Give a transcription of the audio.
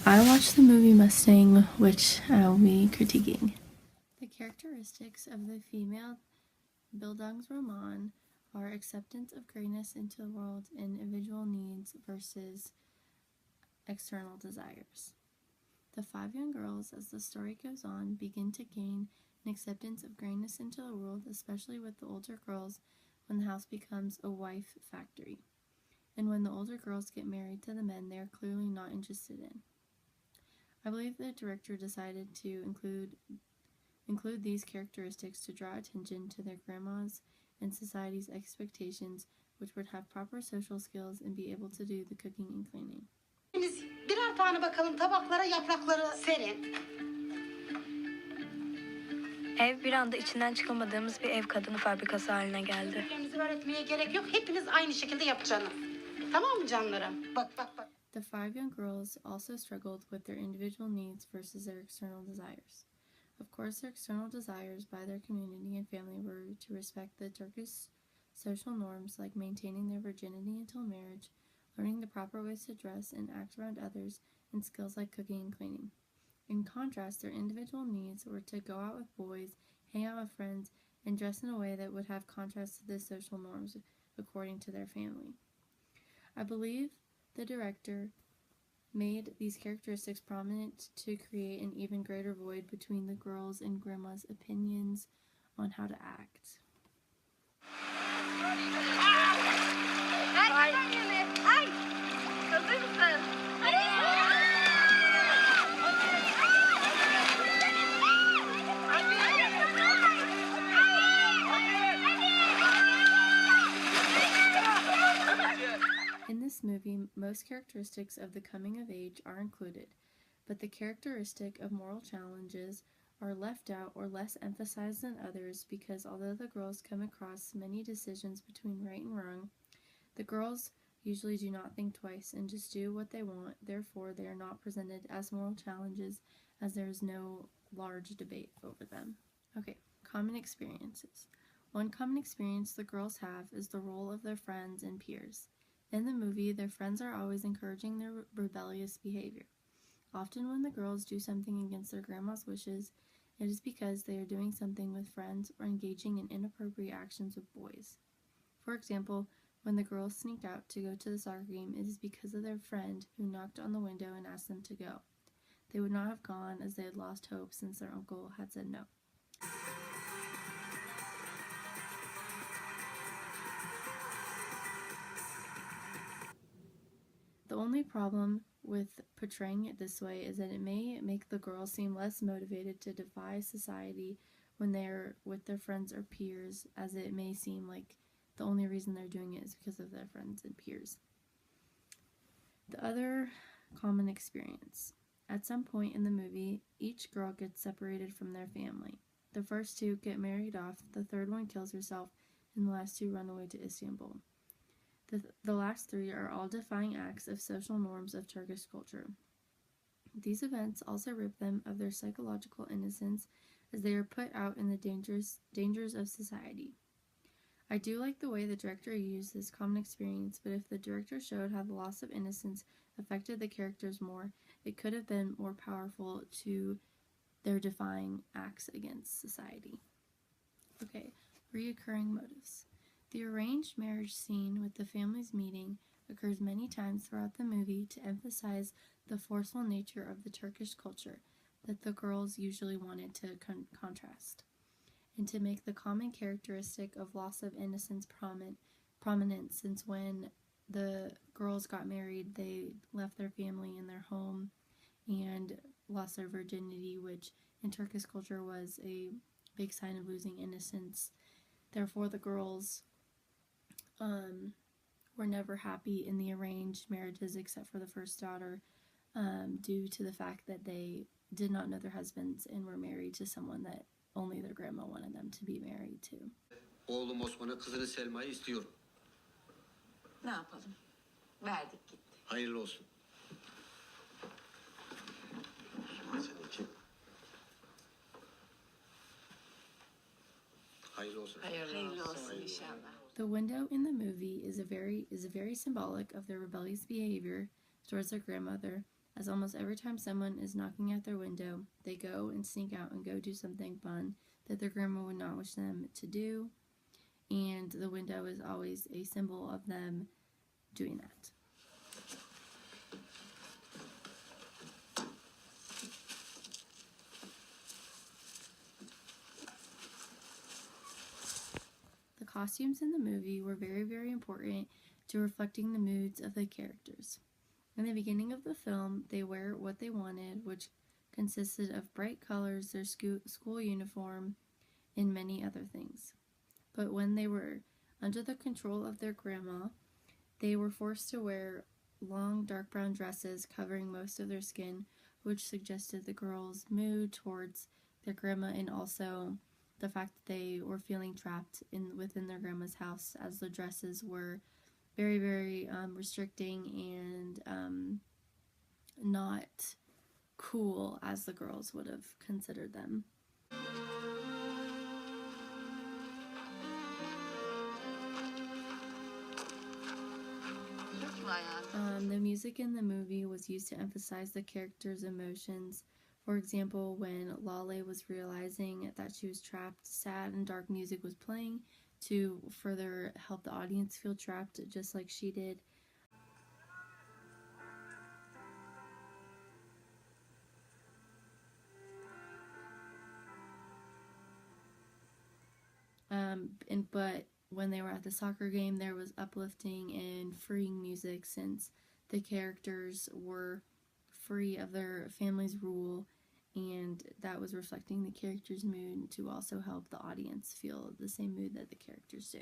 I watched the movie Mustang, which I'll be critiquing. The characteristics of the female Bildungsroman are acceptance of greatness into the world and individual needs versus external desires. The five young girls, as the story goes on, begin to gain an acceptance of greatness into the world, especially with the older girls when the house becomes a wife factory, and when the older girls get married to the men they are clearly not interested in. I believe the director decided to include these characteristics to draw attention to their grandmas and society's expectations, which would have proper social skills and be able to do the cooking and cleaning. Birer tane bakalım tabaklara yaprakları serin. Ev bir anda içinden çıkamadığımız bir ev kadını fabrikası haline geldi. Birbirinizi öğretmeye gerek yok. Hepiniz aynı şekilde yapacaksınız. Tamam mı canlarım? Bak. The five young girls also struggled with their individual needs versus their external desires. Of course, their external desires by their community and family were to respect the Turkish social norms like maintaining their virginity until marriage, learning the proper ways to dress and act around others, and skills like cooking and cleaning. In contrast, their individual needs were to go out with boys, hang out with friends, and dress in a way that would have contrast to the social norms according to their family. I believe the director made these characteristics prominent to create an even greater void between the girls' and grandma's opinions on how to act. In this movie, most characteristics of the coming of age are included, but the characteristic of moral challenges are left out or less emphasized than others because although the girls come across many decisions between right and wrong, the girls usually do not think twice and just do what they want. Therefore, they are not presented as moral challenges as there is no large debate over them. Okay, common experiences. One common experience the girls have is the role of their friends and peers. In the movie, their friends are always encouraging their rebellious behavior. Often when the girls do something against their grandma's wishes, it is because they are doing something with friends or engaging in inappropriate actions with boys. For example, when the girls sneaked out to go to the soccer game, it is because of their friend who knocked on the window and asked them to go. They would not have gone as they had lost hope since their uncle had said no. The only problem with portraying it this way is that it may make the girls seem less motivated to defy society when they're with their friends or peers, as it may seem like the only reason they're doing it is because of their friends and peers. The other common experience. At some point in the movie, each girl gets separated from their family. The first two get married off, the third one kills herself, and the last two run away to Istanbul. The last three are all defying acts of social norms of Turkish culture. These events also rip them of their psychological innocence as they are put out in the dangers of society. I do like the way the director used this common experience, but if the director showed how the loss of innocence affected the characters more, it could have been more powerful to their defying acts against society. Okay, reoccurring motives. The arranged marriage scene with the families meeting occurs many times throughout the movie to emphasize the forceful nature of the Turkish culture that the girls usually wanted to contrast, and to make the common characteristic of loss of innocence prominent since when the girls got married, they left their family and their home and lost their virginity, which in Turkish culture was a big sign of losing innocence. Therefore, the girls were never happy in the arranged marriages except for the first daughter, due to the fact that they did not know their husbands and were married to someone that only their grandma wanted them to be married to. Oğlum Osman'a kızını Selma'yı istiyorum. Ne yapalım? Verdik gitti. Hayırlı olsun. Seninki. Hayırlı olsun. Hayırlı olsun inşallah. The window in the movie is very symbolic of their rebellious behavior towards their grandmother, as almost every time someone is knocking at their window, they go and sneak out and go do something fun that their grandma would not wish them to do, and the window is always a symbol of them doing that. The costumes in the movie were very, very important to reflecting the moods of the characters. In the beginning of the film, they wear what they wanted, which consisted of bright colors, their school uniform, and many other things. But when they were under the control of their grandma, they were forced to wear long dark brown dresses covering most of their skin, which suggested the girls' mood towards their grandma and also the fact that they were feeling trapped within their grandma's house, as the dresses were very, very restricting and not cool as the girls would have considered them. The music in the movie was used to emphasize the characters' emotions. For example, when Lale was realizing that she was trapped, sad and dark music was playing to further help the audience feel trapped just like she did. But when they were at the soccer game, there was uplifting and freeing music, since the characters were free of their family's rule, and that was reflecting the characters' mood to also help the audience feel the same mood that the characters do.